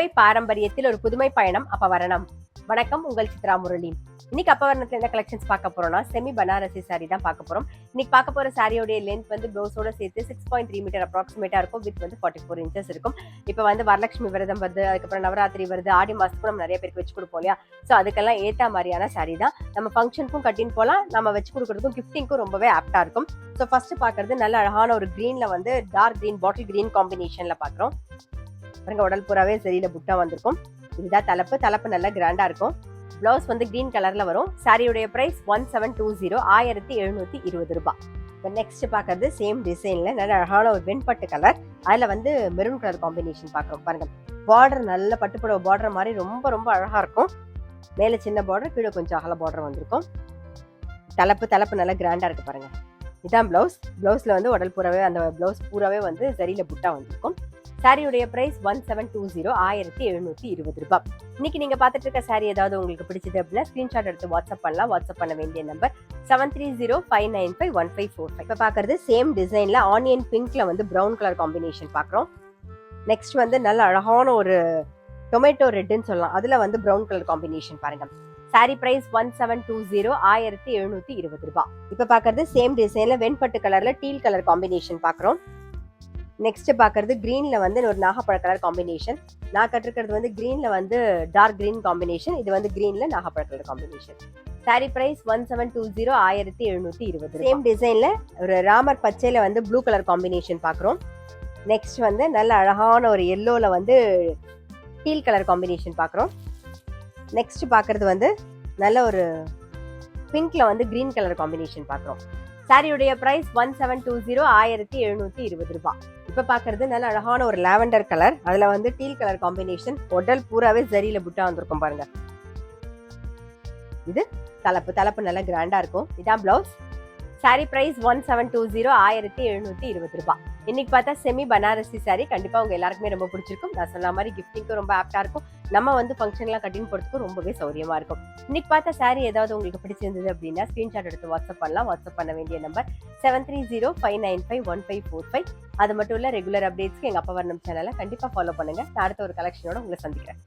புடவை பாரம்பரியத்தில் ஒரு புதுமை பயணம் அப்பவரணம். வணக்கம், உங்கள் சித்ரா முரளி. இன்னைக்கு அப்பவரணத்துல என்ன கலெக்ஷன்ஸ் பார்க்க போறோம்னா செமி பனாரசி சாரி தான் பார்க்க போறோம். இன்னைக்கு பார்க்க போற சாரியோட லென்த் வந்து ப்ளவுஸோட சேர்த்து 6.3 மீட்டர் அப்ராக்சிமேட்டா இருக்கும். வித் வந்து 44 இன்ச்சஸ் இருக்கும். இப்போ வந்து வரலட்சுமி விரதம் வருது, அதுக்கப்புறம் நவராத்திரி வருது, ஆடி மாசத்துக்கு நம்ம நிறைய பேருக்கு வச்சு கொடுப்போம் இல்லையா? ஸோ அதுக்கெல்லாம் ஏற்ற மாதிரியான சாரி தான். நம்ம ஃபங்க்ஷனுக்கும் கட்டின்னு போகலாம், நம்ம வச்சு கொடுக்கறதுக்கும் கிஃப்டிங்க்கும் ரொம்பவே ஆப்டா இருக்கும். ஸோ ஃபர்ஸ்ட் பார்க்கறது நல்ல அழகான ஒரு கிரீன்ல வந்து டார்க் கிரீன், பாட்டில் கிரீன் காம்பினேஷன்ல பார்க்குறோம். பாருங்க, உடல் பூராவே சரியில புட்டா வந்திருக்கும். இதுதான் தலைப்பு நல்லா கிராண்டா இருக்கும். பிளவுஸ் வந்து கிரீன் கலர்ல வரும். சாரியுடைய பிரைஸ் 1720, 1720 ரூபாய். இப்போ நெக்ஸ்ட் பார்க்கறது சேம் டிசைன்ல நல்ல அழகான ஒரு வெண்பட்டு கலர், அதுல வந்து மெரூன் கலர் காம்பினேஷன் பார்க்குறோம். பாருங்க, பார்டர் நல்ல பட்டுப்புடவை பார்டர் மாதிரி ரொம்ப ரொம்ப அழகா இருக்கும். மேல சின்ன பார்டர், கீழே கொஞ்சம் அகல பார்டர் வந்திருக்கும். தலைப்பு நல்லா கிராண்டா இருக்கு. பாருங்க, இதான் பிளவுஸ். பிளவுஸ்ல வந்து உடல் பூராவே அந்த பிளவுஸ் பூராவே வந்து சரியில புட்டா வந்திருக்கும். சாரியுடைய பிரைஸ் 1720, 1720 ரூபாய். இன்னைக்கு நீங்க பார்த்துட்டு இருக்க சாரி ஏதாவது உங்களுக்கு பிடிச்சது அப்படின்னா ஸ்கிரீன்ஷாட் எடுத்து வாட்ஸ்அப் பண்ணலாம். வாட்ஸ்அப் பண்ண வேண்டிய நம்பர் 7305951545. இப்ப பாக்குறது சேம் டிசைன்ல ஆனியன் பிங்க்ல வந்து பிரவுன் கலர் காம்பினேஷன் பாக்குறோம். நெக்ஸ்ட் வந்து நல்ல அழகான ஒரு டொமேட்டோ ரெட்னு சொல்லலாம், அதுல வந்து பிரவுன் கலர் காம்பினேஷன் பாருங்க. சாரி பிரைஸ் 1720, 1720 ரூபாய். இப்ப பாக்குறது சேம் டிசைன்ல வெண்பட்டு கலர்ல டீல் கலர் காம்பினேஷன் பாக்குறோம். நெக்ஸ்ட் பாக்குறது கிரீன்ல வந்து ஒரு நாகப்பழ கலர் காம்பினேஷன். நான் கட்டிருக்கிறது வந்து கிரீன்ல வந்து டார்க் கிரீன் காம்பினேஷன், இது வந்து கிரீன்ல நாகப்பழ colour combination. Sari price 1720, 1720. Same டிசைன்ல ஒரு ராமர் பச்சையில வந்து ப்ளூ கலர் காம்பினேஷன் பாக்குறோம். நெக்ஸ்ட் வந்து நல்ல அழகான ஒரு எல்லோல வந்து டீல் கலர் காம்பினேஷன் பாக்குறோம். நெக்ஸ்ட் பாக்குறது வந்து நல்ல ஒரு பிங்க்ல வந்து கிரீன் கலர் காம்பினேஷன் பாக்குறோம். சாரியுடைய பிரைஸ் 1720, 1720 ரூபாய். இப்ப பாக்குறது நல்ல அழகான ஒரு லாவெண்டர் கலர், அதுல வந்து டீல் கலர் காம்பினேஷன், உடல் பூராவே சரியில புட்டா வந்திருக்கும். பாருங்க, இது தலைப்பு நல்லா கிராண்டா இருக்கும். இதான் பிளவுஸ். சாரி பிரைஸ் 1720, 1720 ரூபாய். இன்னைக்கு பார்த்தா செமி பனாரசி சாரி கண்டிப்பா உங்க எல்லாருக்குமே ரொம்ப பிடிச்சிருக்கும். நான் சொன்ன மாதிரி கிஃப்டிங்க்கும் ரொம்ப ஆப்டா இருக்கும். நம்ம வந்து ஃபங்க்ஷன்லாம் கட்டின்னு போறதுக்கும் ரொம்பவே சௌரியமா இருக்கும். இன்னைக்கு பார்த்த சாரி ஏதாவது உங்களுக்கு பிடிச்சிருந்தது அப்படின்னா ஸ்கிரீன்ஷாட் எடுத்து வாட்ஸ்அப் பண்ணலாம். வாட்ஸ்அப் பண்ண வேண்டிய நம்பர் 7305951545. அது மட்டும் இல்ல, ரெகுலர் அப்டேட்ஸ்க்கு எங்க அப்பவரணம் சேனலை கண்டிப்பா ஃபாலோ பண்ணுங்க. நான் அடுத்த ஒரு கலெக்ஷனோட உங்களை சந்திக்கிறேன்.